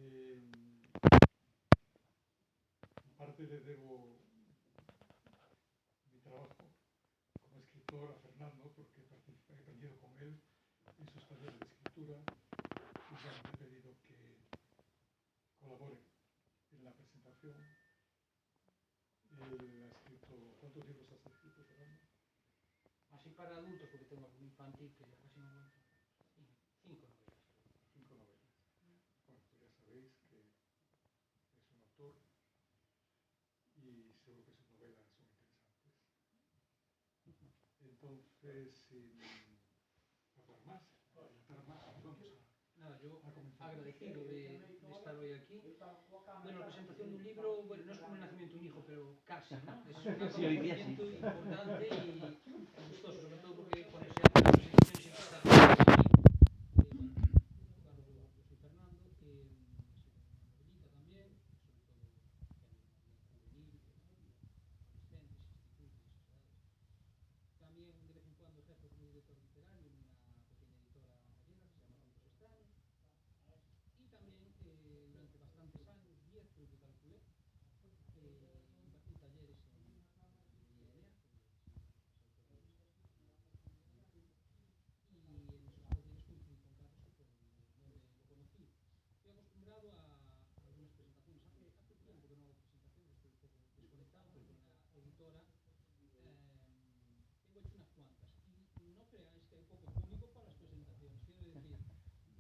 En parte le debo mi trabajo como escritor a Fernando, porque he aprendido con él en sus talleres de escritura y ya me he pedido que colabore en la presentación. Él ha escrito, ¿cuántos libros has escrito, Fernando? Así para adultos, porque tengo algún infantil que ya casi no encuentro. 5 novelas. 5 novelas. Bueno, pues ya sabéis que es un autor y seguro que sus novelas son interesantes. Entonces, sin hablar más, vamos Nada, yo a comenzar. agradecido de estar hoy aquí. Bueno, la presentación de un libro, bueno, no es como el nacimiento de un hijo, pero casi, ¿no? Es un acontecimiento importante y gustoso, sobre todo porque cuando se hacen las presentaciones siempre está bueno, Carlos, yo soy Fernando, soy una novelita también, sobre todo género más bien juvenil, adolescentes, institutos, ¿sabes? También de vez en cuando ejerzo como director literario en una pequeña editora gallega que se llama Cuentos Extraños. Y también durante bastantes años, 10 creo que calculé, impartí talleres en librería Enea, que es y en esos talleres coincidí con Carlos, que fue donde lo conocí. Estoy acostumbrado a algunas presentaciones. Hace tiempo que no hago presentaciones, estoy un poco desconectado, pero con la editora tengo hecho unas cuantas. Y no creáis que hay poco público para las presentaciones. Quiero decir,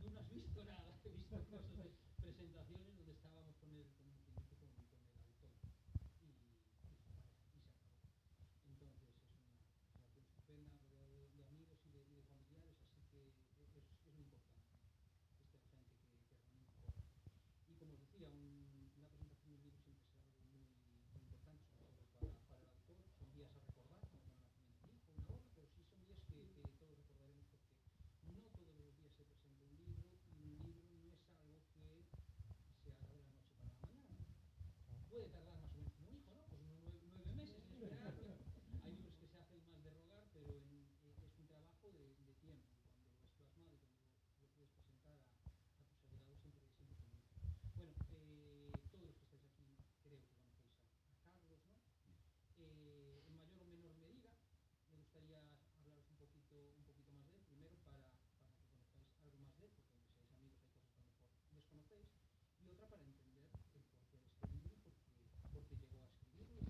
tú no has visto nada, he visto cosas de presentaciones donde estábamos con el autor y se acabó. Entonces es una presentación estupenda, rodeado de amigos y de familiares, así que es muy importante que esté gente que realmente conoce. Y como os decía, una presentación de un libro siempre será algo muy, muy importante, sobre todo para el autor. Son días a recordar, como con el nacimiento de un hijo, una boda, pero sí son días que todos recordaremos porque no todos los días se presenta un libro y un libro no es algo que se haga de la noche para la mañana. Puede tardar más o menos como un hijo, ¿no? Pues unos 9 meses en esperar. Hay libros que se hacen más de rogar, pero es un trabajo de tiempo. Y cuando lo ves plasmado y cuando lo puedes presentar a tus allegados, siempre te gusta. Bueno, todos los que estáis aquí creo que conocéis a Carlos, ¿no? En mayor o menor medida, me gustaría hablaros un poquito más de él, primero para que conozcáis algo más de él, porque aunque seáis amigos hay cosas que a lo mejor desconocéis, y otra para entender el porqué de este libro y por qué llegó a escribirlo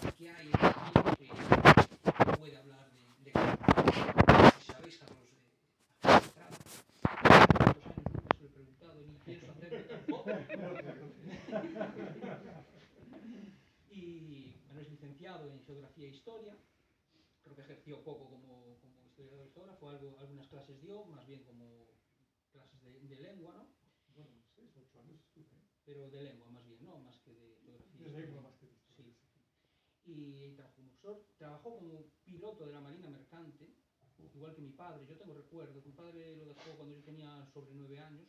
y qué hay en este libro que puede hablar de Carlos. Si sabéis, Carlos, Estrada, ¿cuántos años? Nunca se lo he preguntado, ni pienso hacerlo tampoco. Y bueno, es licenciado en Geografía e Historia. Creo que ejerció poco como historiador y geógrafo, algunas clases dio, más bien como clases de lengua, ¿no? Bueno, 6 o 8 años estuve. Pero de lengua más bien, ¿no? Más que de geografía. De lengua más que de historia. Sí. Y trabajó como piloto de la Marina Mercante, igual que mi padre. Yo tengo recuerdos, mi padre lo dejó cuando yo tenía sobre 9 años,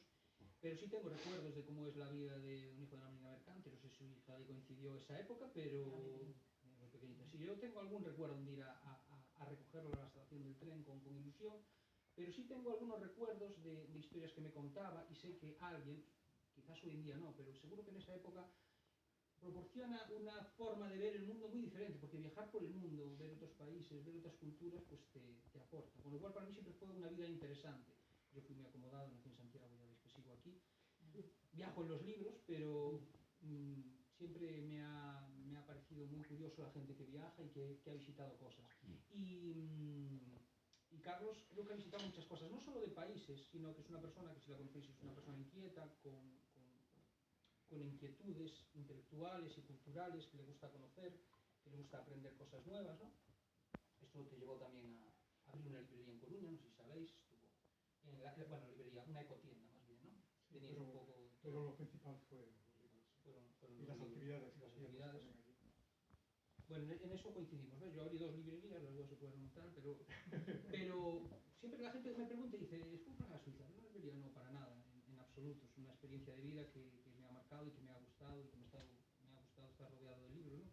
pero sí tengo recuerdos de cómo es la vida de un hijo de la Marina Mercante. No sé si su hija le coincidió esa época, pero muy pequeñita. Sí, yo tengo algún recuerdo de ir a recogerlo a la estación del tren con ilusión, pero sí tengo algunos recuerdos de historias que me contaba y sé que alguien, quizás hoy en día no, pero seguro que en esa época proporciona una forma de ver el mundo muy diferente, porque viajar por el mundo, ver otros países, ver otras culturas, pues te aporta. Con lo cual para mí siempre fue una vida interesante. Yo fui muy acomodado, nací en Santiago, ya veis que sigo aquí. Viajo en los libros, pero siempre me ha parecido muy curioso la gente que viaja y que ha visitado cosas. Y Carlos creo que ha visitado muchas cosas, no solo de países, sino que es una persona que, si la conocéis, es una persona inquieta, con inquietudes intelectuales y culturales, que le gusta conocer, que le gusta aprender cosas nuevas, ¿no? Esto te llevó también a abrir una librería en Coruña, no sé si sabéis, estuvo en librería, una ecotienda más bien, ¿no? Sí, teníais un poco... Pero lo principal fue los libros. Fueron y los las libros, actividades las que hacíamos actividades. también allí. Bueno, en eso coincidimos, ¿ves? Yo abrí 2 librerías, las 2 se pueden montar, pero siempre la gente me pregunta y dice, ¿es comprar a Suiza? No, librería no, para nada, en absoluto. Es una experiencia de vida que me ha marcado y que me ha gustado y que me ha gustado estar rodeado de libros, ¿no?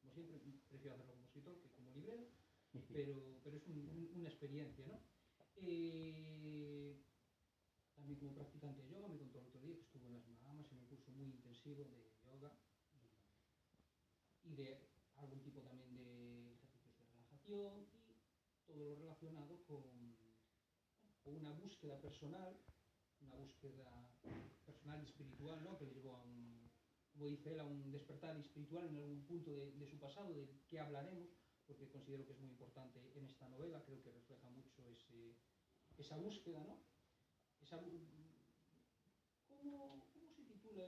Como siempre, prefiero hacerlo como escritor que como librero, pero es una experiencia, ¿no? También como practicante de yoga, me contó el otro día que estuvo en las Bahamas en un curso muy intensivo de yoga y de algún tipo también de ejercicios de relajación y todo lo relacionado con una búsqueda personal y espiritual, ¿no? Que le llevó a como dice él, a un despertar espiritual en algún punto de su pasado, del que hablaremos, porque considero que es muy importante en esta novela, creo que refleja mucho esa búsqueda, ¿no? Esa, ¿cómo se titula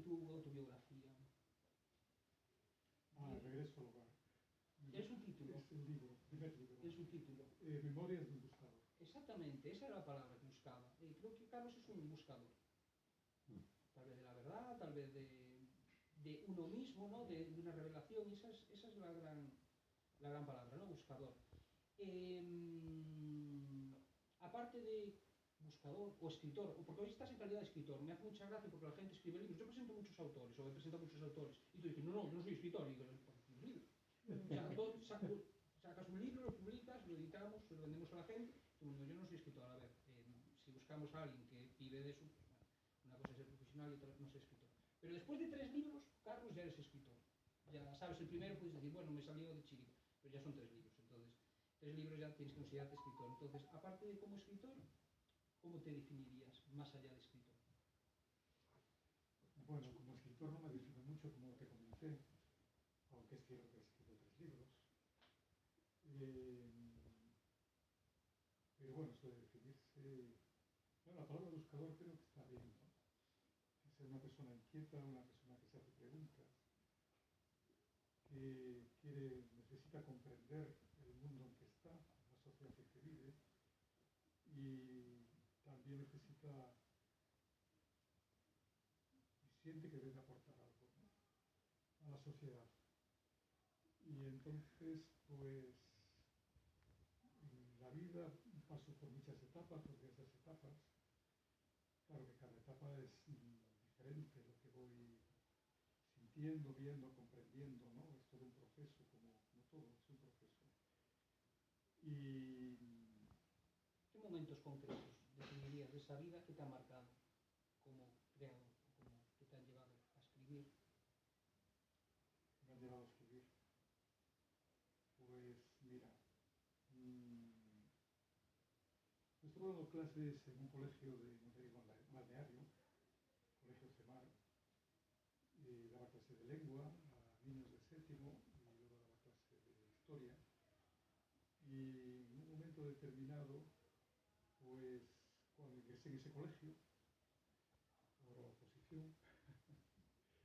tu autobiografía? Regreso al hogar. El subtítulo. Es el libro, primer libro. El subtítulo. Memorias de un buscador. Exactamente, esa era la palabra que buscaba. Creo que Carlos es un buscador. Tal vez de la verdad, tal vez de uno mismo, ¿no? De una revelación, y esa es la gran palabra, ¿no? Buscador. Aparte de buscador o escritor, porque hoy estás en calidad de escritor, me hace mucha gracia porque la gente escribe libros. Yo presento muchos autores, o he presentado muchos autores, y tú dices, no, yo no soy escritor, y digo, pues un libro. O sea, tú sacas un libro, lo publicas, lo editamos, lo vendemos a la gente, tú dices, yo no soy escritor. A ver, si buscamos a alguien que vive de eso, pues, bueno, una cosa es ser profesional y otra no ser escritor. Pero después de 3 libros, Carlos, ya eres escritor. Ya sabes, el primero puedes decir, bueno, me salió de chiripa, pero ya son 3 libros, entonces 3 libros ya tienes que considerarte escritor. Entonces, aparte de como escritor, ¿cómo te definirías más allá de escritor? Bueno, como escritor no me defino mucho, como te comenté, aunque es cierto que he escrito 3 libros. Pero bueno, eso de definirse... Bueno, la palabra buscador creo que está bien, ¿no? Es ser una persona inquieta, una persona que se hace preguntas, que necesita comprender el mundo en que está, la sociedad en que vive, y también necesita y siente que debe aportar algo, ¿no? A la sociedad. Y entonces, pues, la vida paso por muchas etapas, por diversas etapas. Claro que cada etapa es diferente, lo que voy sintiendo, viendo, comprendiendo, ¿no? Es todo un proceso, como todo, es un proceso. Y ¿Qué momentos concretos definirías de esa vida que te ha marcado como creador, como que te han llevado a escribir? me han llevado a escribir. Pues mira, estuve dando clases en un colegio de Monterrey Balneario, colegio CEMAR, y daba clase de lengua a niños de séptimo y luego daba clase de historia. Y en un momento determinado, pues cuando ingresé en ese colegio, por oposición,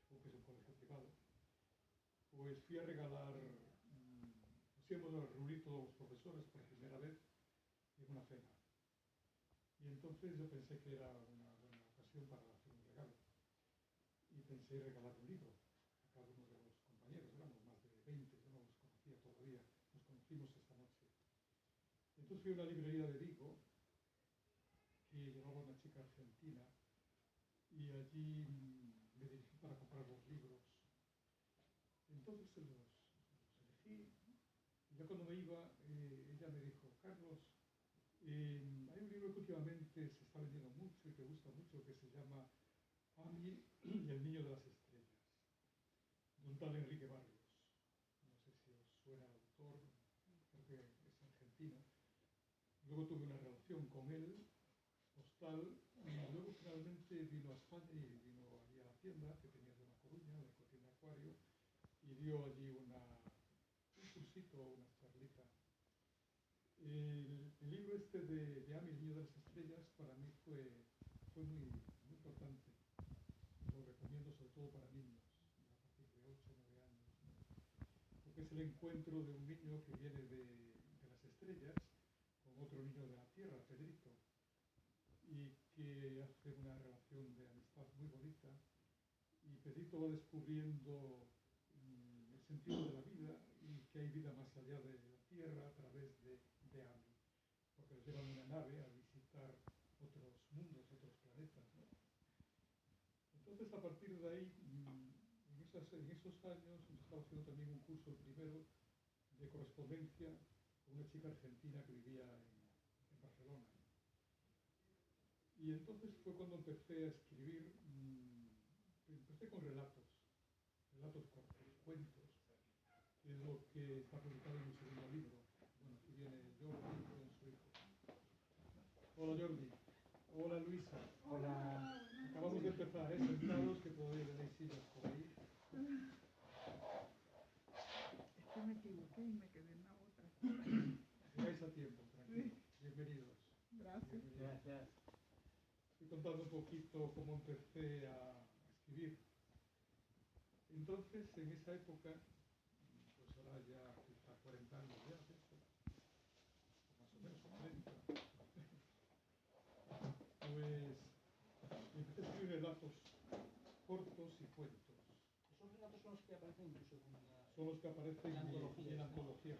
porque es un colegio privado, pues fui a regalar, nos íbamos a reunir todos los profesores por primera vez en una cena. Y entonces yo pensé que era una buena ocasión para hacer un regalo. Y pensé regalar un libro a cada uno de los compañeros. Éramos más de 20, yo no los conocía todavía, nos conocimos esta noche. Entonces fui a una librería de Vigo que llevaba una chica argentina y allí me dirigí para comprar los libros. Entonces los elegí y ya cuando me iba, ella me dijo, Carlos, hay un libro que últimamente se está vendiendo mucho y que gusta mucho, que se llama Ami y el niño de las estrellas, de un tal Enrique Barrios. No sé si os suena el autor, creo que es argentino. Luego tuve una relación con él, postal, y luego finalmente vino a España y vino allí a la tienda que tenía de La Coruña, de Cotienda Acuario, y dio allí un cursito, una charlita. El libro este de Ami, el niño de las estrellas, para mí fue muy, muy importante. Lo recomiendo sobre todo para niños, a partir de 8 o 9 años, ¿no? Porque es el encuentro de un niño que viene de las estrellas con otro niño de la Tierra, Pedrito, y que hace una relación de amistad muy bonita, y Pedrito va descubriendo el sentido de la vida y que hay vida más allá de la Tierra a través de Ami, porque les llevan una nave a visitar otros mundos, otros planetas, ¿no? Entonces, a partir de ahí, en esos años, estaba haciendo también un curso, el primero, de correspondencia con una chica argentina que vivía en Barcelona. Y entonces fue cuando empecé a escribir, empecé con relatos, relatos cortos, cuentos, que es lo que está publicado en mi segundo libro. Bueno, aquí viene Jordi con su hijo. Hola Jordi. Hola Luisa. Hola. Acabamos de empezar, sentados, que todavía tenéis sillas por ahí. Es que me equivoqué y me quedé en la otra. Llegáis a tiempo, tranquilos. Bienvenidos. Gracias. Gracias. Estoy contando un poquito cómo empecé a escribir. Entonces, en esa época, pues ahora ya quizá 40 años ya, de eso, más o menos, 30, pues empecé a escribir relatos cortos y cuentos. Esos relatos son los que aparecen incluso en Son los que aparecen la antología. en la antología.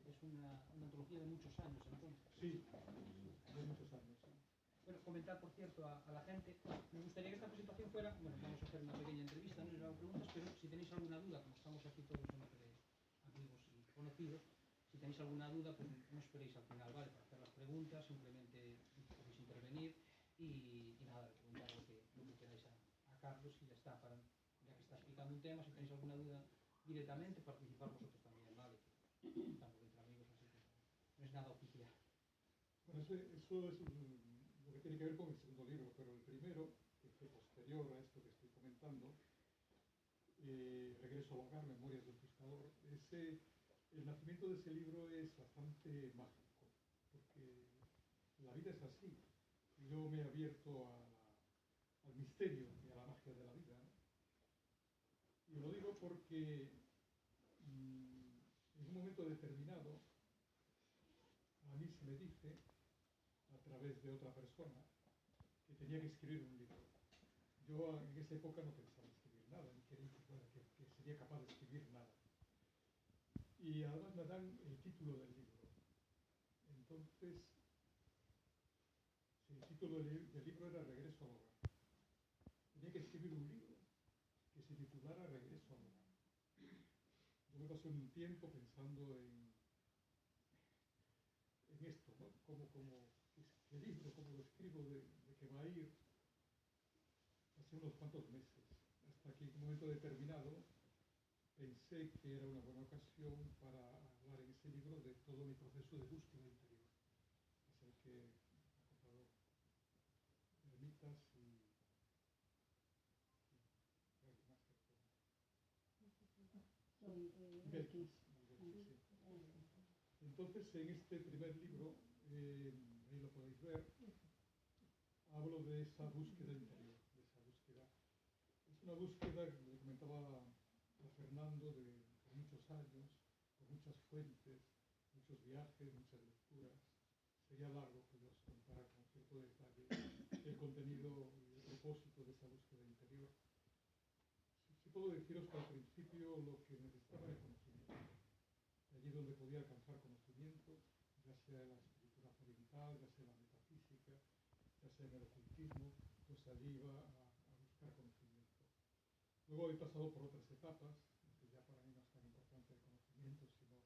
Es una antología de muchos años, entonces. Sí, de muchos años, sí. Bueno, comentar, por cierto, a la gente, me gustaría que esta presentación fuera, bueno, vamos a hacer una pequeña entrevista, no les hago preguntas, pero si tenéis alguna duda, como estamos aquí todos entre amigos y conocidos, si tenéis alguna duda, pues no esperéis al final, ¿vale? Para hacer las preguntas, simplemente podéis intervenir y nada, preguntar lo que queráis a Carlos y ya está, ya que está explicando un tema, si tenéis alguna duda directamente, participar vosotros también, ¿vale? Estamos entre amigos, así que no es nada oficial. Bueno, eso es lo que tiene que ver con el segundo libro, pero el primero, que fue posterior a esto que estoy comentando, Regreso al hogar, Memorias del Pescador, el nacimiento de ese libro es bastante mágico, porque la vida es así. Yo me he abierto al misterio y a la magia de la vida, ¿no? Y lo digo porque en un momento determinado a mí se me dice, a través de otra persona, que tenía que escribir un libro. Yo en esa época no pensaba escribir nada, ni creí que sería capaz de escribir nada. Y además me dan el título del libro. Entonces, el título del libro era Regreso al hogar. Tenía que escribir un libro que se titulara Regreso al hogar. Yo me pasé un tiempo pensando en esto, ¿no? ¿Qué libro, cómo lo escribo, de qué va a ir? Hace unos cuantos meses, hasta que en un momento determinado pensé que era una buena ocasión para hablar en ese libro de todo mi proceso de búsqueda interior. Es el que ha contado ermitas y Belkis, sí. Entonces, en este primer libro, ahí lo podéis ver, hablo de esa búsqueda interior, de esa búsqueda. Es una búsqueda, que le comentaba a Fernando, de muchos años, con muchas fuentes, muchos viajes, muchas lecturas. Sería largo que os contara con cierto detalle el contenido y el propósito de esa búsqueda interior. Sí puedo deciros que al principio lo que necesitaba era conocimiento. Allí donde podía alcanzar conocimiento, ya sea en la espiritualidad oriental, ya sea en la metafísica, ya sea en el ocultismo, pues allí iba a buscar conocimiento. Luego he pasado por otras etapas, que ya para mí no es tan importante el conocimiento, sino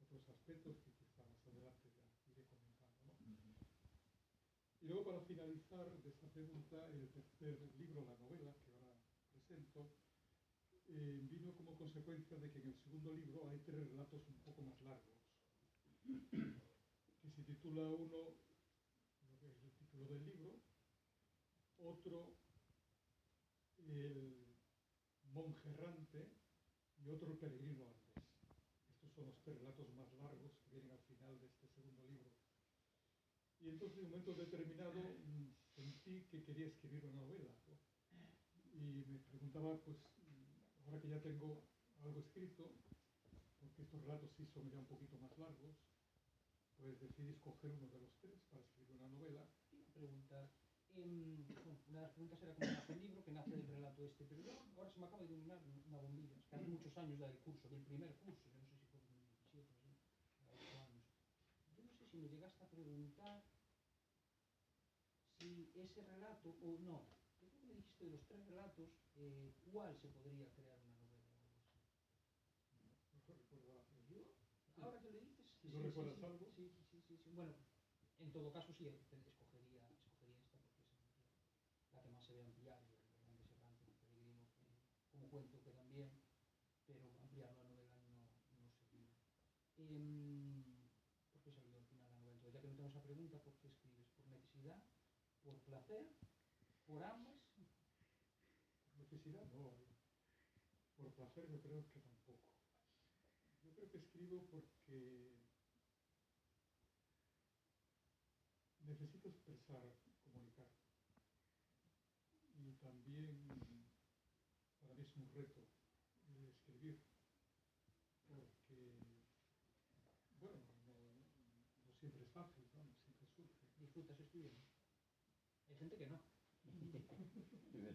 otros aspectos que quizá más adelante ya iré comentando, ¿no? Y luego, para finalizar de esta pregunta, el tercer libro, la novela que ahora presento, vino como consecuencia de que en el segundo libro hay 3 relatos un poco más largos, que se titula uno, lo que es el título del libro, otro, el monje errante, y otro, el peregrino holandés. Estos son los 3 relatos más largos que vienen al final de este segundo libro. Y entonces, en un momento determinado, sentí que quería escribir una novela, ¿no? Y me preguntaba, pues, ahora que ya tengo algo escrito, porque estos relatos sí son ya un poquito más largos, pues decidí escoger uno de los 3 para escribir una novela. Y preguntar, bueno, una de las preguntas era cómo nace el libro, que nace del relato este, pero yo ahora se me acaba de iluminar una bombilla. Es que hace muchos años del curso, del primer curso, yo no sé si fue en 2017 o así, 8 años. Yo no sé si me llegaste a preguntar si ese relato o no. Yo creo que me dijiste de los 3 relatos, ¿cuál se podría crear una novela o algo así? No recuerdo la pregunta. Yo, ahora que le dices... ¿No recuerdas algo? Sí. Bueno, en todo caso sí, escogería esta porque es cuento quedan bien, pero ampliar la novela no sería. ¿Por qué salió al final la novela? Entonces, ya que no tengo esa pregunta, ¿por qué escribes? ¿Por necesidad? ¿Por placer? ¿Por ambas? Necesidad no, por placer yo creo que tampoco. Yo creo que escribo porque necesito expresar, comunicar. Y también para mí es un reto escribir, porque, bueno, no siempre es fácil, ¿no? No siempre surge. ¿Disfrutas escribiendo? Hay gente que no.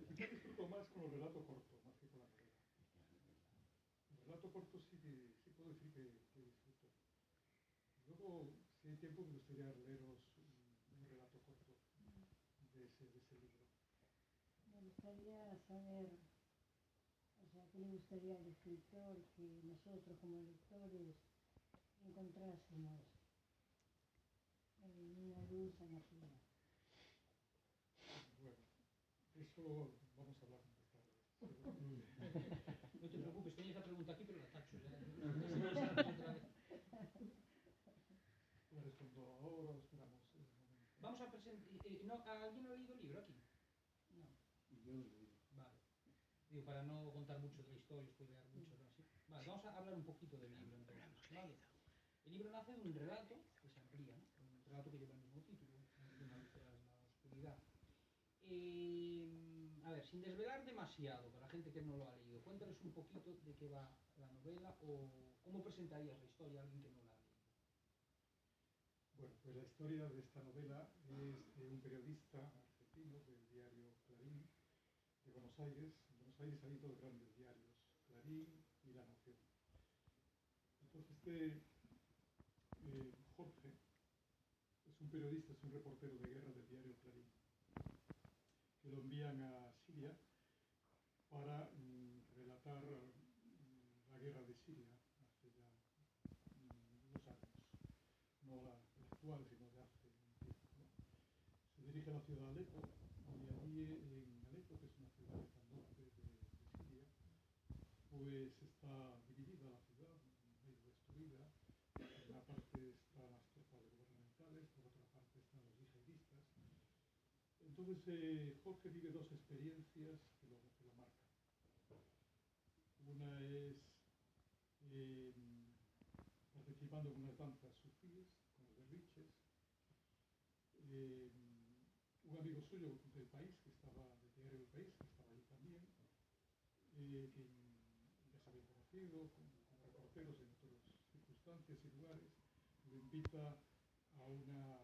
Quizás disfruto más con el relato corto, más que con la novela. El relato corto sí puedo decir que disfruto. Luego, si hay tiempo, me gustaría leeros un relato corto de ese libro. Me gustaría saber, o sea, qué le gustaría al escritor que nosotros como lectores encontrásemos una luz en la vida. Bueno, eso vamos a hablar más tarde. No te preocupes, tenía esa pregunta aquí, pero la tacho ya. ¿La respondo ahora o esperamos un momento? Vamos a presentar. ¿Alguien ha leído el libro aquí? No. Yo lo he leído. Vale. Digo, para no contar mucho de la historia, spoilear mucho, ¿no? ¿Sí? Vale, vamos a hablar un poquito del libro entonces. ¿Vale? El libro nace de un relato que se amplía, ¿no? Un relato que lleva el mismo título, Una luz tras la oscuridad. A ver, sin desvelar demasiado para la gente que no lo ha leído, cuéntales un poquito de qué va la novela o cómo presentarías la historia a alguien que no la ha leído. Bueno, pues la historia de esta novela es de un periodista argentino del diario Clarín de Buenos Aires. En Buenos Aires hay dos grandes diarios, Clarín y La Nación. Entonces Jorge es un periodista, es un reportero de guerra del diario Clarín, que lo envían a Siria para relatar la guerra de Siria hace ya unos años, no la actual, sino de hace un tiempo, ¿no? Se dirige a la ciudad de Alepo, y allí en Alepo, que es una ciudad que está al norte de Siria, pues está dividida la ciudad, medio destruida. En una parte están las tropas gubernamentales, por otra parte están los yihadistas. Entonces Jorge vive dos experiencias que lo marcan. Una es participando en unas danzas sufíes con los derviches. Un amigo suyo del país, del diario del País, que estaba allí también, que ya se había conocido con reporteros en otras circunstancias y lugares, lo invita a unas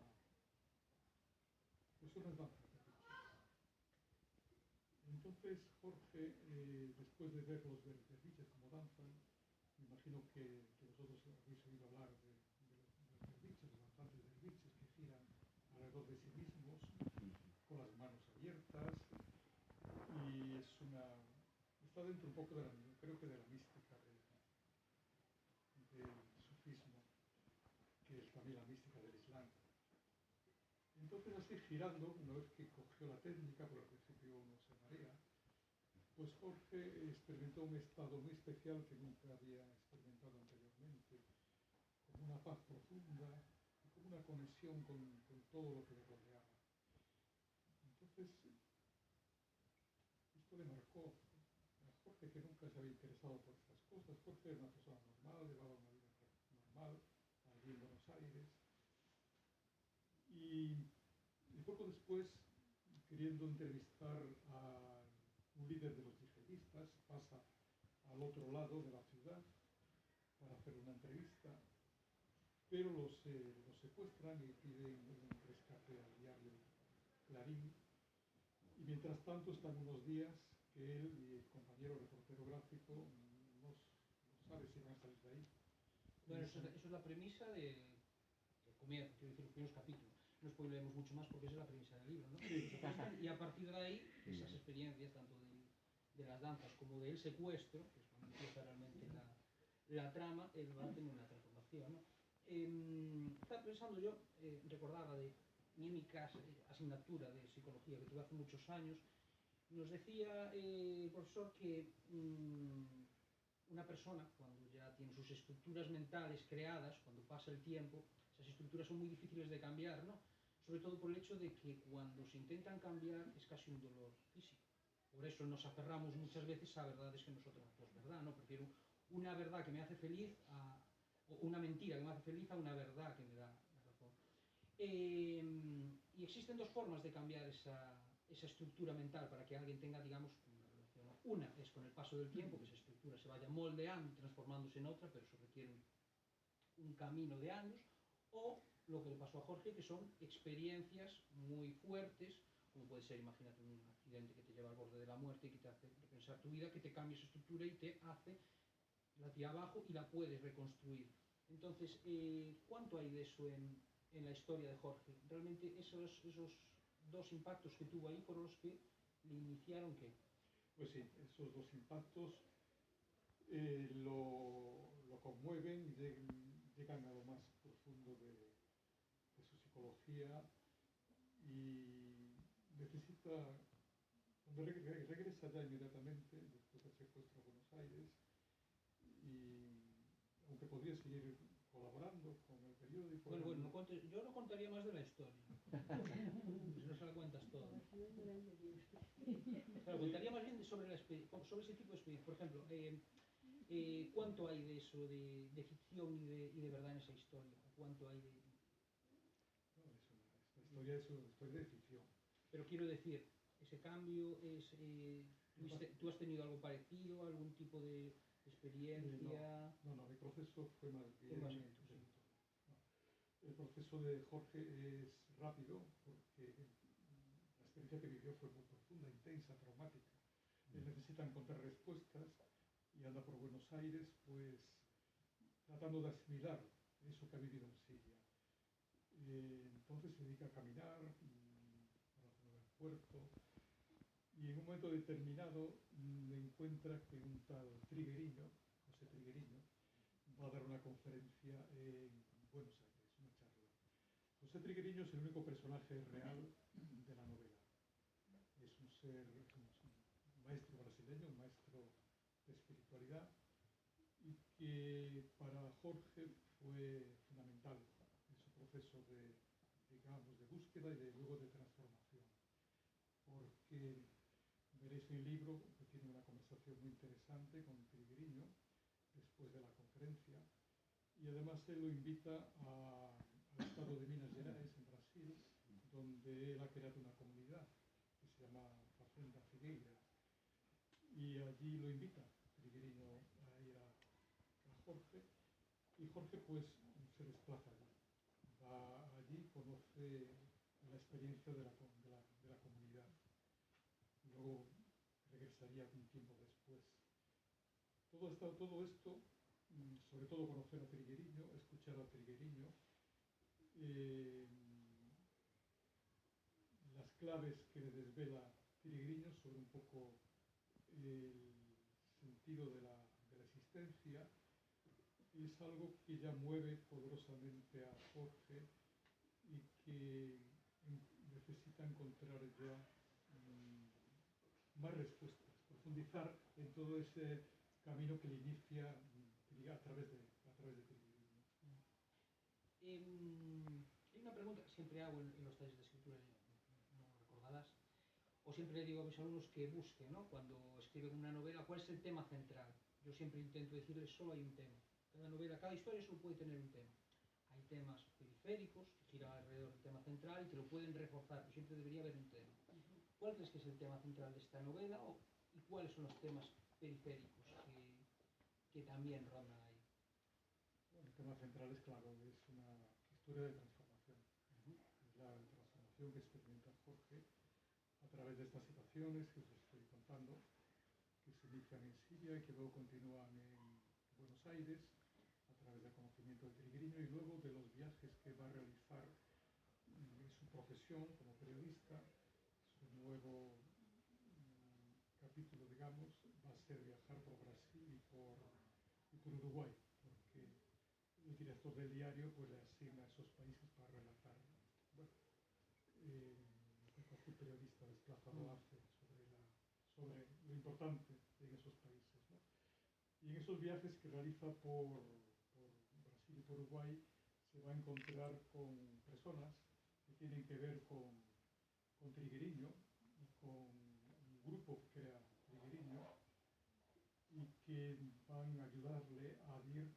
danzas derviches. Entonces Jorge, después de ver los derviches como danzan, me imagino que vosotros habéis oído hablar de los derviches, los danzantes derviches que giran alrededor de sí mismos, con las manos abiertas, y está dentro un poco creo que de la mística del sufismo, que es también la mística del Islam. Entonces así girando, una vez que cogió la técnica, por al principio uno se marea, pues Jorge experimentó un estado muy especial que nunca había experimentado anteriormente, como una paz profunda, como una conexión con todo lo que le rodeaba. Entonces, esto le marcó a Jorge, que nunca se había interesado por estas cosas. Jorge era una persona normal, llevaba una vida normal, allí en Buenos Aires. Y poco después, queriendo entrevistar a un líder de los yihadistas, pasa al otro lado de la ciudad para hacer una entrevista, pero los secuestran y piden un rescate al diario Clarín. Y mientras tanto están unos días que él y el compañero reportero gráfico no sabe si van a salir de ahí. Bueno, eso es la premisa del comienzo, quiero decir, los primeros capítulos. No spoilemos mucho más porque esa es la premisa del libro, ¿no? Y a partir de ahí, esas experiencias, tanto de las danzas como del secuestro, que es cuando empieza realmente la trama, va a tener una transformación, ¿no? Estaba pensando yo, recordaba de mi asignatura de psicología que tuve hace muchos años, Nos decía el profesor que una persona, cuando ya tiene sus estructuras mentales creadas, cuando pasa el tiempo, esas estructuras son muy difíciles de cambiar, ¿no? Sobre todo por el hecho de que cuando se intentan cambiar es casi un dolor físico. Por eso nos aferramos muchas veces a verdades que nosotros no es verdad, ¿no? Prefiero una verdad que me hace feliz o una mentira que me hace feliz a una verdad que me da razón. Y existen dos formas de cambiar esa estructura mental para que alguien tenga, digamos, una relación. Una es con el paso del tiempo, que esa estructura se vaya moldeando y transformándose en otra, pero eso requiere un camino de años, o lo que le pasó a Jorge, que son experiencias muy fuertes, como puede ser, imagínate, un accidente que te lleva al borde de la muerte y que te hace repensar tu vida, que te cambia esa estructura y te hace, la tira abajo y la puedes reconstruir. Entonces, ¿cuánto hay de eso en la historia de Jorge? Realmente esos dos impactos que tuvo ahí fueron los que le iniciaron, ¿qué? Pues sí, esos dos impactos lo conmueven y llegan a lo más profundo de su psicología y necesita, cuando regresa ya inmediatamente, después del secuestro a Buenos Aires, y aunque podría seguir colaborando con el periódico. Bueno, yo no contaría más de la historia. Si no se la cuentas todo. Claro, contaría más bien sobre ese tipo de experiencias. Por ejemplo, ¿cuánto hay de eso, de ficción y de verdad en esa historia? ¿Cuánto hay de...? No, esta historia es una historia de ficción. Pero quiero decir, ese cambio es... ¿Tú has tenido algo parecido, algún tipo de experiencia? No, mi proceso fue más bien... Sí. El proceso de Jorge es rápido porque la experiencia que vivió fue muy profunda, intensa, traumática. Él necesita encontrar respuestas y anda por Buenos Aires pues tratando de asimilar eso que ha vivido en Siria. Entonces se dedica a caminar por la zona del puerto y en un momento determinado encuentra que un tal Trigueriño, José Trigueriño, va a dar una conferencia en Buenos Aires, una charla. José Trigueriño es el único personaje real de la novela. Es un maestro brasileño, un maestro de espiritualidad, y que para Jorge fue fundamental en su proceso de, digamos, de búsqueda y luego de transformación. Porque veréis en el libro que tiene una conversación muy interesante con Trigueriño después de la conferencia, y además él lo invita al estado de Minas Gerais, en Brasil, donde él ha creado una comunidad que se llama Fazenda Figueira, y allí lo invita Trigueriño a ir a Jorge, y Jorge pues se desplaza allí, va allí, conoce la experiencia de la comunidad, luego regresaría un tiempo después. Todo esto, sobre todo conocer a Trigueriño, escuchar a Trigueriño, las claves que le desvela Trigueriño sobre un poco el sentido de la existencia, es algo que ya mueve poderosamente a Jorge y que necesita encontrar ya más respuestas, profundizar en todo ese camino que le inicia a través de Trigueriño. Hay una pregunta que siempre hago en los talleres de escritura, no recordarás, o siempre le digo a mis alumnos que busquen, ¿no? Cuando escriben una novela, ¿cuál es el tema central? Yo siempre intento decirles, solo hay un tema. Cada novela, cada historia solo puede tener un tema. Hay temas periféricos que giran alrededor del tema central y que lo pueden reforzar, pero siempre debería haber un tema. ¿Cuál crees que es el tema central de esta novela y cuáles son los temas periféricos que también rondan ahí? Bueno, el tema central es claro, es una historia de transformación. Es la transformación que experimenta Jorge a través de estas situaciones que os estoy contando, que se inician en Siria y que luego continúan en Buenos Aires a través del conocimiento de Trigueriño y luego de los viajes que va a realizar en su profesión como periodista. Su nuevo capítulo, digamos, va a ser viajar por Brasil y por Uruguay, porque el director del diario pues le asigna a esos países para relatar, bueno, lo que cualquier periodista desplazado hace sobre sobre lo importante en esos países, ¿no? Y en esos viajes que realiza por Brasil y por Uruguay se va a encontrar con personas que tienen que ver con Triguerillo y con el grupo que crea Triguerillo y que van a ayudarle a ir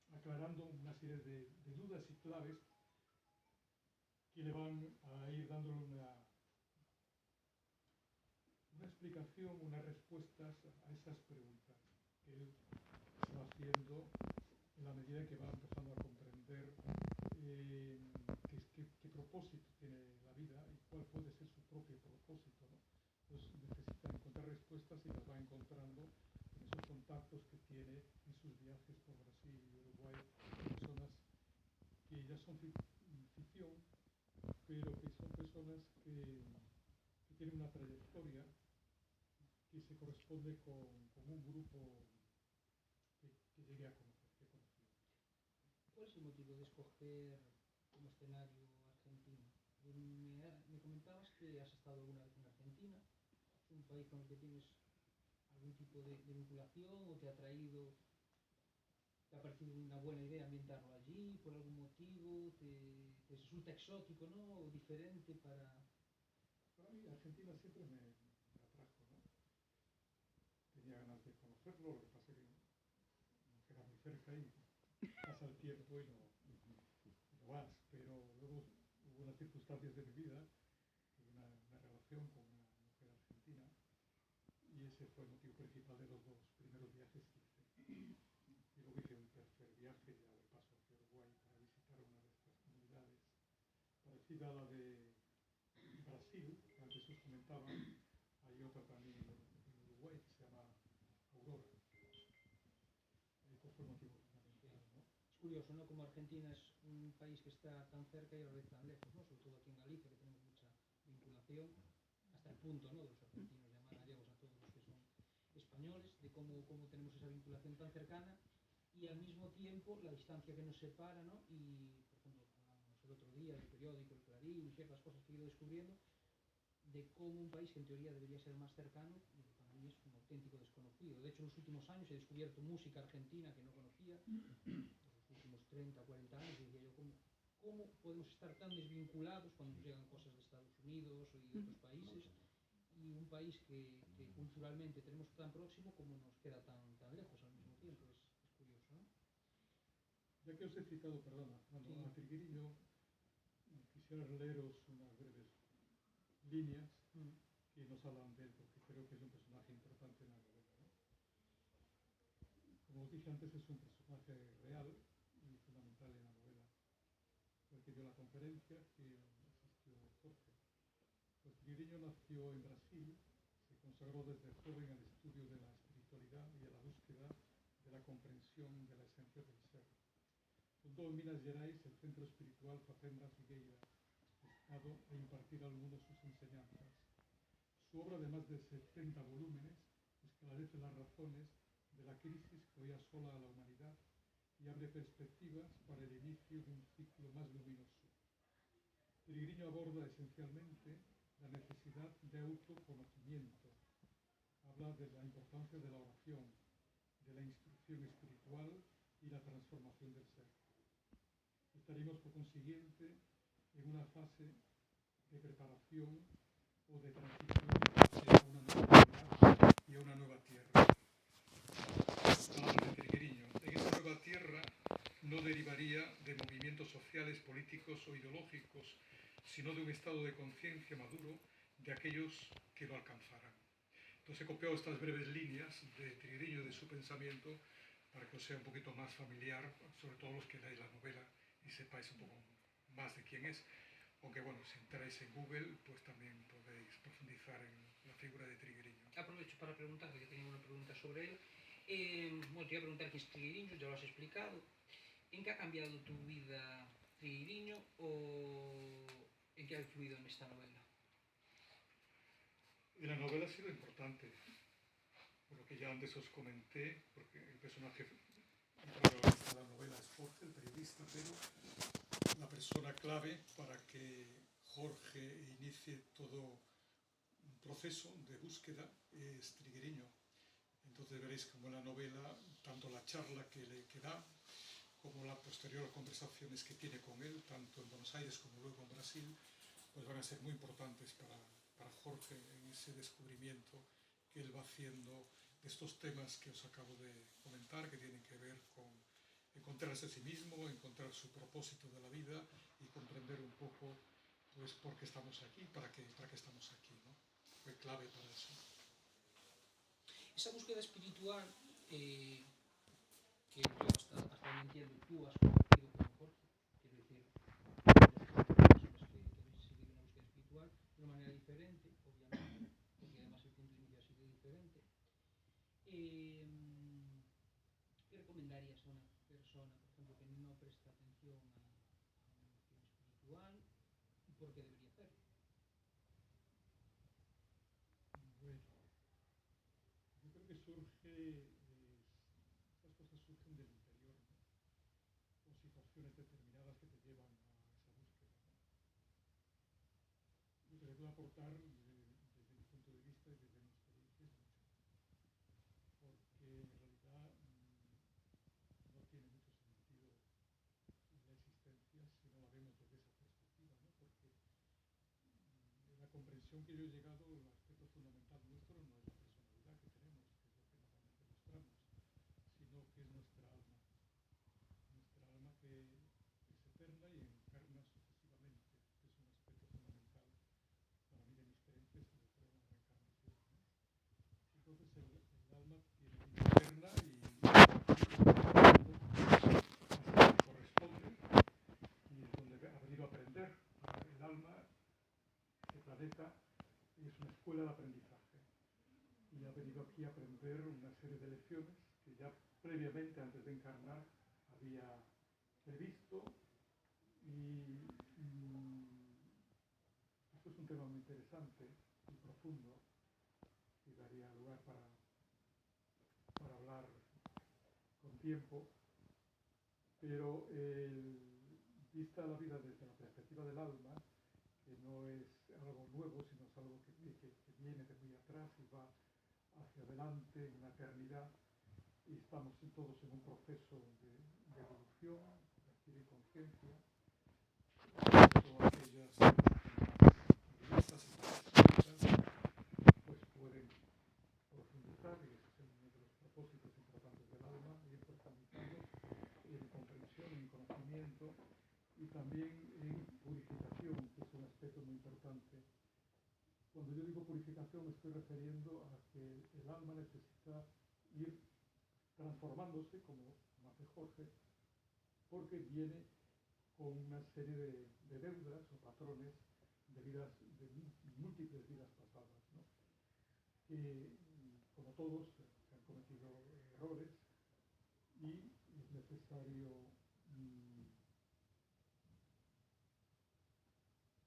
aclarando una serie de dudas y claves que le van a ir dándole una explicación, unas respuestas a esas preguntas que él se va haciendo en la medida en que va empezando a comprender qué propósito tiene la vida y cuál puede ser su propio propósito, ¿no? Entonces necesita encontrar respuestas y las va encontrando en esos contactos que tiene en sus viajes por Brasil y Uruguay, personas que ya son ficción, pero que son personas que tienen una trayectoria que se corresponde con un grupo que llegué a conocer, que conocí. ¿Cuál es el motivo de escoger como escenario Argentina? Me comentabas que has estado alguna vez en Argentina. ¿Es un país con el que tienes algún tipo de vinculación o te ha traído, te ha parecido una buena idea ambientarlo allí por algún motivo? ¿Te resulta exótico, ¿no? O diferente para...? Para mí Argentina siempre me atrajo, ¿no? Tenía ganas de conocerlo, lo que pasa es que no queda muy cerca y pasa el tiempo y no vas, pero luego hubo unas circunstancias de mi vida, una relación con una mujer argentina y ese fue el motivo principal de los dos primeros viajes que hice. Y luego hice un tercer viaje ya de paso hacia Uruguay para visitar una de estas comunidades parecida a la de Brasil, que antes os comentaba. Hay otra también en Uruguay que se llama Aurora. Ese fue el motivo fundamental, ¿no? Es curioso, ¿no? Como Argentina es un país que está tan cerca y a la vez tan lejos, ¿no? Sobre todo aquí en Galicia, que tenemos mucha vinculación, hasta el punto, ¿no? De los argentinos llamar gallegos a todos los que son españoles, de cómo tenemos esa vinculación tan cercana y al mismo tiempo la distancia que nos separa, ¿no? Y, por ejemplo, hablábamos el otro día del periódico, el Clarín, ciertas cosas que he ido descubriendo, de cómo un país que en teoría debería ser más cercano, para mí es un auténtico desconocido. De hecho, en los últimos años he descubierto música argentina que no conocía, en los últimos 30 o 40 años, y decía yo, ¿cómo podemos estar tan desvinculados cuando nos llegan cosas de Estados Unidos y de otros países? Y un país que culturalmente tenemos tan próximo, como nos queda tan lejos al mismo tiempo. Es curioso, ¿no? Ya que os he citado, perdona, a Triguerillo, quisiera leeros unas breves líneas que nos hablan de él, porque creo que es un personaje importante en la novela, ¿no? Como os dije antes, es un personaje real y fundamental en la novela. Fue el que dio la conferencia que asistió Jorge. Pues Triguerillo nació en Brasil, se consagró desde joven al estudio de la espiritualidad y a la búsqueda de la comprensión de la esencia del ser. Fundó en Minas Gerais el centro espiritual Fazenda Figueira, destinado a impartir al mundo sus enseñanzas. Su obra de más de 70 volúmenes esclarece las razones de la crisis que hoy asola a la humanidad y abre perspectivas para el inicio de un ciclo más luminoso. Triguerillo aborda esencialmente la necesidad de autoconocimiento. Habla de la importancia de la oración, de la instrucción espiritual y la transformación del ser. Estaremos, por consiguiente, en una fase de preparación o de transición hacia una nueva realidad y a una nueva tierra. Palabras de Triguerillo. En esa nueva tierra no derivaría de movimientos sociales, políticos o ideológicos, sino de un estado de conciencia maduro de aquellos que lo alcanzaran. Entonces he copiado estas breves líneas de Triguerillo, de su pensamiento, para que os sea un poquito más familiar, sobre todo los que leáis la novela y sepáis un poco más de quién es. Aunque bueno, si entráis en Google, pues también podéis profundizar en la figura de Triguerillo. Aprovecho para preguntarte, que tenía una pregunta sobre él. Bueno, te iba a preguntar qué es Triguerillo, ya lo has explicado. ¿En qué ha cambiado tu vida Triguerillo o en qué ha influido en esta novela? En la novela ha sido importante, por lo que ya antes os comenté, porque el personaje protagonista de la novela es Jorge, el periodista, pero la persona clave para que Jorge inicie todo un proceso de búsqueda es trigueño. Entonces veréis como en la novela, tanto la charla que da, como las posteriores conversaciones que tiene con él, tanto en Buenos Aires como luego en Brasil, pues van a ser muy importantes para Jorge en ese descubrimiento que él va haciendo de estos temas que os acabo de comentar, que tienen que ver con encontrarse a sí mismo, encontrar su propósito de la vida y comprender un poco pues por qué estamos aquí, para qué estamos aquí, ¿no? Fue clave para eso. Esa búsqueda espiritual que yo hasta donde entiendo tú has compartido con Jorge, quiero decir, los personas que habéis seguido una búsqueda espiritual de una manera diferente, obviamente, porque además el punto de inicio ha sido diferente. ¿Qué recomendarías a una persona, por ejemplo, que no presta atención a una noción espiritual y por qué debería hacerlo? Bueno, yo creo que surge, estas cosas surgen del interior, ¿no? O situaciones determinadas que te llevan a esa búsqueda, ¿no? Lo que le puedo aportar desde mi punto de vista y desde mi experiencia es mucho, porque en realidad no tiene mucho sentido la existencia si no la vemos desde esa perspectiva, ¿no? Porque en la comprensión que yo he llegado, el aspecto fundamental nuestro no es la personalidad que tenemos, que es lo que normalmente mostramos, sino que es nuestra alma que es eterna y encarna sucesivamente, que es un aspecto fundamental para mí de mis creencias y yo creo en la reencarnación, ¿no? Entonces el alma tiene vida eterna y corresponde y es donde ha venido a aprender. El alma, el planeta, es una escuela de aprendizaje y ha venido aquí a aprender una serie de lecciones que ya previamente, antes de encarnar, había previsto y esto es un tema muy interesante y profundo y daría lugar para hablar con tiempo, pero vista la vida desde la perspectiva del alma, que no es algo nuevo, sino es algo que viene de muy atrás y va hacia adelante en una eternidad, y estamos todos en un proceso de evolución, de adquirir conciencia, todas aquellas budistas pues pueden profundizar, y ese es uno de los propósitos importantes del alma, ir profundizando en comprensión, en conocimiento y también en purificación, que es un aspecto muy importante. Cuando yo digo purificación me estoy refiriendo a que el alma necesita ir transformándose, como hace Jorge, porque viene con una serie de deudas o patrones de vidas, de múltiples vidas pasadas, ¿no? Que, como todos, se han cometido errores y es necesario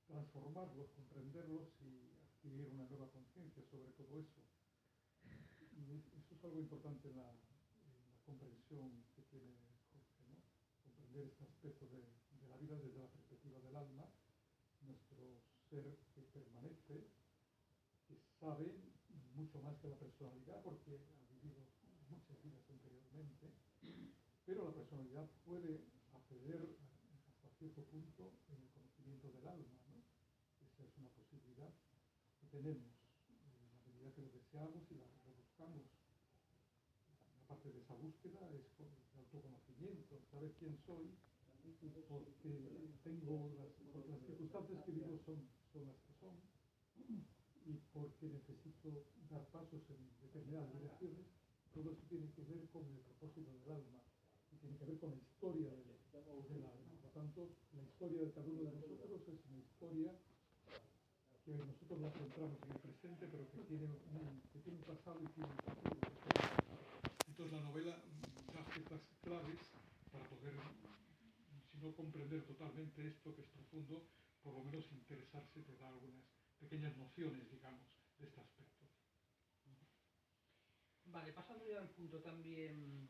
transformarlos, comprenderlos y adquirir una nueva conciencia sobre todo eso. Y eso es algo importante en la comprensión que tiene Jorge, ¿no? Comprender este aspecto de la vida desde la perspectiva del alma, nuestro ser que permanece, que sabe mucho más que la personalidad porque ha vivido muchas vidas anteriormente, pero la personalidad puede acceder hasta cierto punto en el conocimiento del alma, ¿no? Esa es una posibilidad que tenemos en la medida que lo deseamos y lo buscamos. Parte de esa búsqueda es el autoconocimiento, saber quién soy, porque tengo las circunstancias que vivo son las que son, y porque necesito dar pasos en determinadas direcciones. Todo esto tiene que ver con el propósito del alma y tiene que ver con la historia del alma. Por lo tanto, la historia de cada uno de nosotros es una historia que nosotros la centramos en el presente, pero que tiene un pasado y tiene un futuro. Entonces la novela da ciertas claves para poder, si no comprender totalmente esto que es profundo, por lo menos interesarse, te da algunas pequeñas nociones, digamos, de este aspecto. Vale, pasando ya al punto también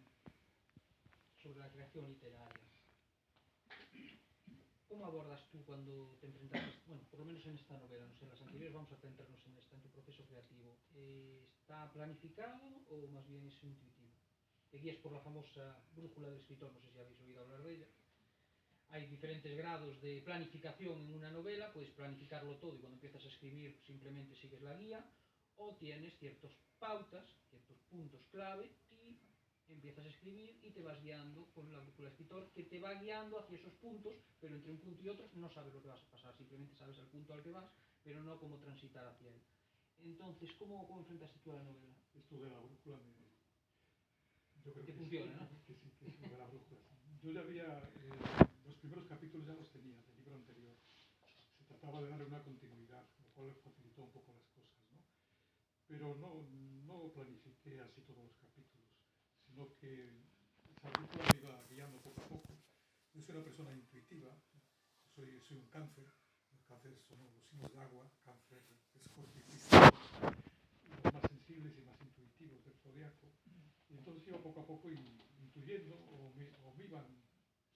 sobre la creación literaria. ¿Cómo abordas tú cuando te enfrentas, bueno, por lo menos en esta novela, no sé, en las anteriores vamos a centrarnos en esta, en tu proceso ¿Está planificado o más bien es intuitivo? Te guías por la famosa brújula del escritor, no sé si habéis oído hablar de ella. Hay diferentes grados de planificación en una novela, puedes planificarlo todo y cuando empiezas a escribir simplemente sigues la guía, o tienes ciertas pautas, ciertos puntos clave y empiezas a escribir y te vas guiando con la brújula del escritor que te va guiando hacia esos puntos, pero entre un punto y otro no sabes lo que vas a pasar, simplemente sabes el punto al que vas, pero no cómo transitar hacia él. Entonces, ¿cómo enfrentaste tú a la novela? Esto de la brújula yo creo que que funciona, sí, ¿no? que sí, que es lo de la brújula. Sí. Yo ya había, los primeros capítulos ya los tenía del libro anterior. Se trataba de darle una continuidad, lo cual facilitó un poco las cosas, ¿no? Pero no planifiqué así todos los capítulos, sino que esa brújula me iba guiando poco a poco. Yo soy una persona intuitiva, soy un cáncer. Los cánceres somos los signos de agua, cáncer es Jorge y Cristian, los más sensibles y más intuitivos del zodiaco. Y entonces iba poco a poco intuyendo o me iban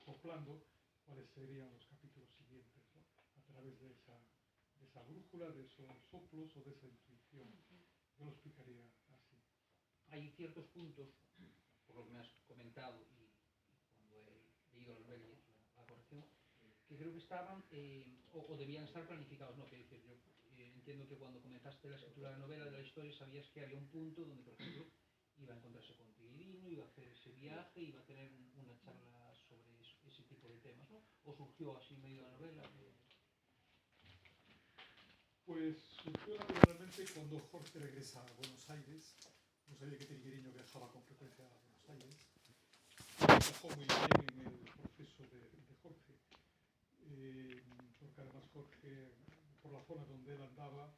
soplando cuáles serían los capítulos siguientes, ¿no? A través de esa brújula, de esos soplos o de esa intuición. Yo lo explicaría así. Hay ciertos puntos, por lo que me has comentado y cuando he leído la novela y hecho la corrección, que creo que estaban o debían estar planificados. No, quiero decir, yo entiendo que cuando comenzaste la escritura de la novela, de la historia, sabías que había un punto donde, por ejemplo, iba a encontrarse con Tigridino, iba a hacer ese viaje, iba a tener una charla sobre ese tipo de temas, ¿no? ¿O surgió así en medio de la novela? Pues surgió naturalmente cuando Jorge regresa a Buenos Aires. No sabía que Tigridino viajaba con frecuencia a Buenos Aires. Encajó muy bien en el proceso de Jorge, porque además Jorge, por la zona donde él andaba,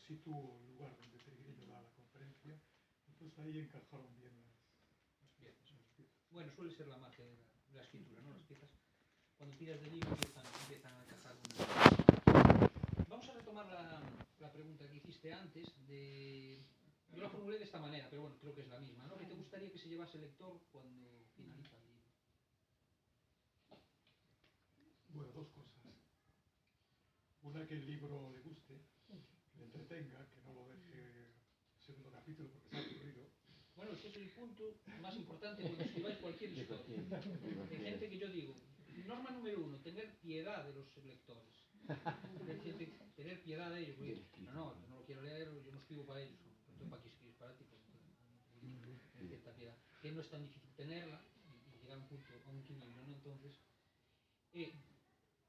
sí tuvo el lugar donde Tigridino da la conferencia. Entonces ahí encajaron bien las piezas. Bueno, suele ser la magia de la escritura, ¿no? Las piezas, cuando tiras del hilo, empiezan a encajar una. Vamos a retomar la pregunta que hiciste antes. Yo la formulé de esta manera, pero bueno, creo que es la misma, ¿no? ¿Qué te gustaría que se llevase el lector cuando finaliza el libro? Bueno, dos cosas. Una, que el libro le guste, que le entretenga, que no lo deje segundo capítulo porque se ha aburrido. Bueno, ese es el punto más importante cuando escribáis cualquier historia. Hay gente que yo digo, norma número 1, tener piedad de los lectores. Tener piedad de ellos, porque no lo quiero leer, yo no escribo para ellos. Entonces, ¿para qué escribes para ti? Pues, cierta piedad. Que no es tan difícil tenerla y llegar a un punto, a un equilibrio, ¿no? Entonces,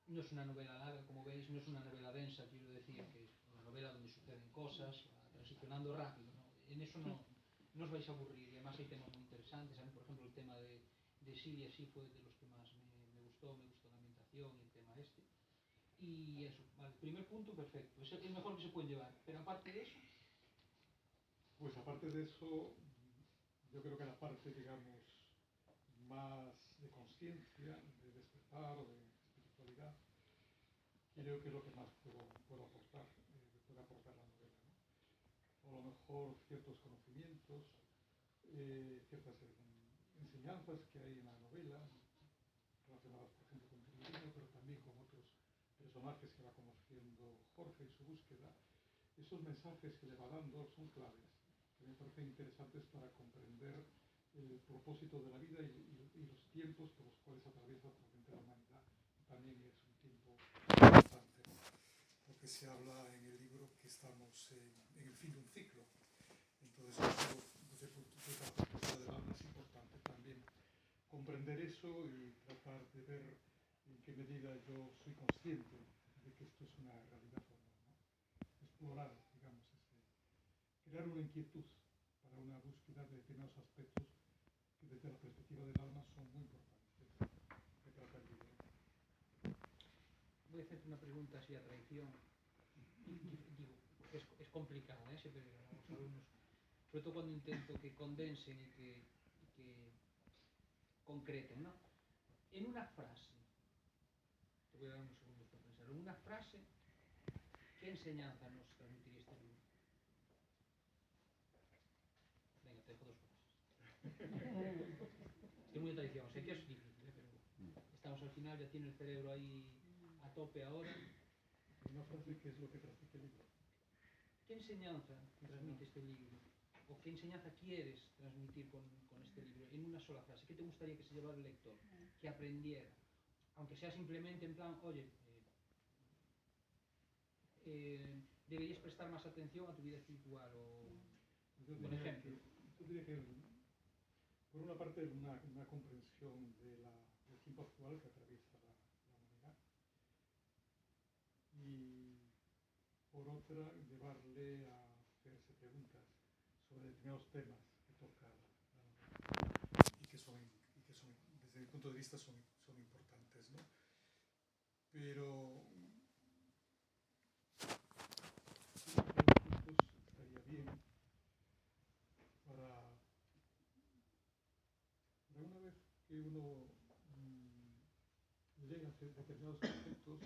no es una novela larga, como veis, no es una novela densa, quiero decir, que es una novela donde suceden cosas, va transicionando rápido, ¿no? En eso no os vais a aburrir, y además hay temas muy interesantes. A mí, por ejemplo, el tema de Siria sí fue de los que más me gustó la ambientación y el tema este. Y eso, vale, primer punto, perfecto, es el mejor que se puede llevar, pero aparte de eso... Pues aparte de eso, yo creo que la parte, digamos, más de conciencia, de despertar o de espiritualidad, creo que es lo que más puedo aportar, puede aportar la novela, ¿no? O a lo mejor ciertos conocimientos, ciertas enseñanzas que hay en la novela, relacionadas, por ejemplo, con Tigridino, pero también con otros personajes que va conociendo Jorge y su búsqueda. Esos mensajes que le va dando son claves, que me parecen interesantes para comprender el propósito de la vida y los tiempos por los cuales atraviesa actualmente la humanidad. También es un tiempo importante, ¿no? Porque se habla en el libro que estamos en el fin de un ciclo. Entonces, desde el punto de vista del alma es importante también comprender eso y tratar de ver en qué medida yo soy consciente de que esto es una realidad o no, ¿no? Explorar, digamos, crear una inquietud para una búsqueda de determinados aspectos que desde la perspectiva del alma son muy importantes que trata el libro. Voy a hacerte una pregunta así a traición. Digo, es complicada, siempre los alumnos, sobre todo cuando intento que condensen y que concreten, ¿no? En una frase, te voy a dar unos segundos para pensar, en una frase, ¿qué enseñanza nos transmitiría este libro? Venga, te dejo dos frases. Estoy muy de traición, sé que es difícil, pero estamos al final, ya tiene el cerebro ahí a tope ahora. Una frase, ¿qué es lo que transmite el libro? ¿qué enseñanza transmite este libro? ¿O qué enseñanza quieres transmitir con este libro? En una sola frase, ¿qué te gustaría que se llevara el lector? Que aprendiera. Aunque sea simplemente en plan, oye, deberías prestar más atención a tu vida espiritual, o por ejemplo. Yo diría que, por una parte, una comprensión del tiempo actual que atraviesa la humanidad, y por otra, llevarle a hacerse preguntas sobre determinados temas que toca la novela y que son, desde mi punto de vista, son importantes, ¿no? Pero estaría bien para una vez que uno llega a determinados conceptos,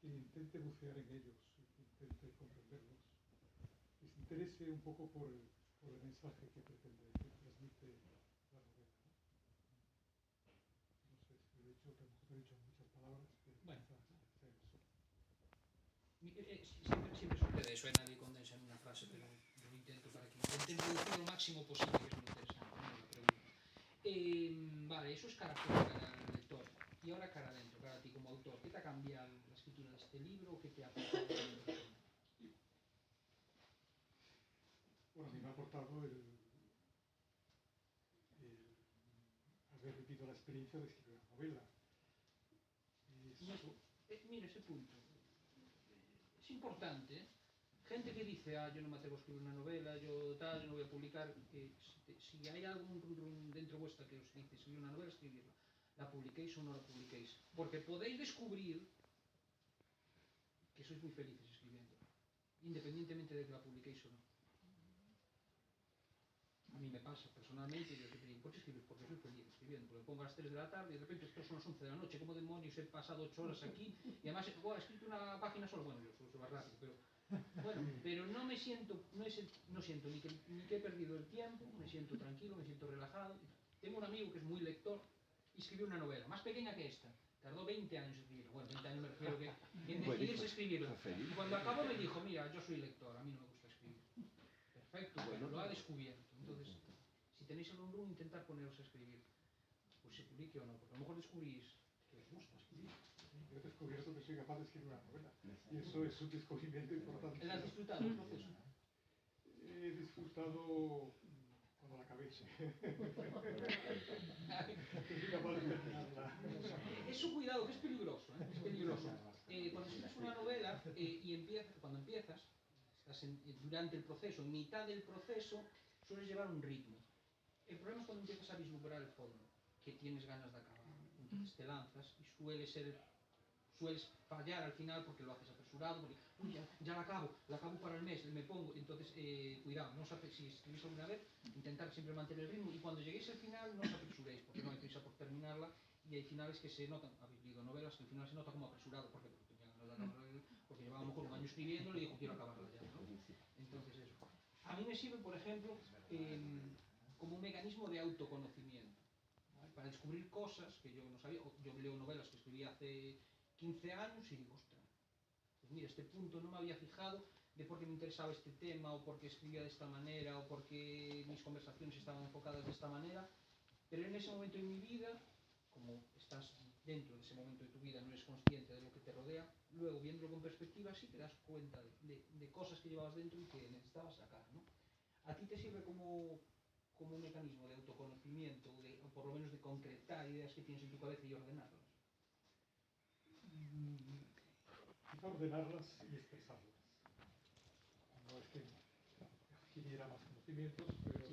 que intente bucear en ellos, que intente comprenderlos, que se interese un poco por el mensaje que transmite la novela, ¿no? No sé si he dicho, a lo mejor he dicho muchas palabras, pero Bueno. quizás sea eso. Siempre sucede eso, nadie condensa en una frase, pero yo intento para que intenten reducir lo máximo posible, que es muy interesante, ¿no? La pregunta. Vale, eso es cara afuera, cara al lector. Y ahora cara adentro, cara a ti como autor. ¿Qué te ha cambiado la escritura de este libro o qué te ha aportado como persona? Bueno, a mí me ha aportado el haber vivido la experiencia de escribir una novela. Mira, ese punto. Es importante, ¿eh? Gente que dice, yo no me atrevo a escribir una novela, yo no voy a publicar. Si hay algún dentro vuestra que os dice escribir una novela, escribirla. La publiquéis o no la publiquéis. Porque podéis descubrir que sois muy felices escribiendo, independientemente de que la publiquéis o no. A mí me pasa personalmente, yo siempre digo, ¿por qué escribir? Porque soy feliz escribiendo. Porque pongo a las 3 de la tarde y de repente esto son las 11 de la noche. ¿Cómo demonios he pasado 8 horas aquí? Y además he escrito una página solo. Bueno, yo solo soy más rápido, pero bueno, pero no me siento, no siento ni que he perdido el tiempo, me siento tranquilo, me siento relajado. Tengo un amigo que es muy lector y escribió una novela, más pequeña que esta. Tardó 20 años en escribirla. Bueno, 20 años me refiero que en decidirse escribirla. Y cuando acabó me dijo, mira, yo soy lector, a mí no me gusta escribir. Perfecto, bueno, lo ha descubierto. Entonces, si tenéis el run, intentar poneros a escribir. Pues se publique o no, porque a lo mejor descubrís que os gusta escribir. Yo he descubierto que soy capaz de escribir una novela. Y eso es un descubrimiento importante. ¿Has disfrutado del proceso? He disfrutado cuando la acabé. Soy capaz de terminarla. Es un cuidado, que es peligroso, ¿eh? Es peligroso. Cuando escribes una novela y cuando empiezas, estás durante el proceso, en mitad del proceso, sueles llevar un ritmo. El problema es cuando empiezas a vislumbrar el fondo, que tienes ganas de acabar. Entonces te lanzas y sueles fallar al final porque lo haces apresurado, porque ya la acabo para el mes, me pongo. Entonces, cuidado, si escribís alguna vez, intentar siempre mantener el ritmo, y cuando lleguéis al final no os apresuréis, porque no hay prisa por terminarla, y hay finales que se notan, habéis leído novelas que al final se nota como apresurado, porque tenía ganas de acabarla, porque llevaba a lo mejor un año escribiendo y dijo quiero acabarla ya, ¿no? Entonces eso. A mí me sirve, por ejemplo, como un mecanismo de autoconocimiento, ¿vale? Para descubrir cosas que yo no sabía. Yo leo novelas que escribí hace 15 años y digo, ostras, pues mira, este punto no me había fijado de por qué me interesaba este tema, o por qué escribía de esta manera, o por qué mis conversaciones estaban enfocadas de esta manera. Pero en ese momento de mi vida, como estás dentro de ese momento de tu vida, no eres consciente de lo que te rodea, luego viéndolo con perspectiva sí te das cuenta de cosas que llevabas dentro y que necesitabas sacar, ¿no? ¿A ti te sirve como un mecanismo de autoconocimiento, o por lo menos de concretar ideas que tienes en tu cabeza y ordenarlas? Quizá ordenarlas y expresarlas. No es que adquiriera más conocimientos, pero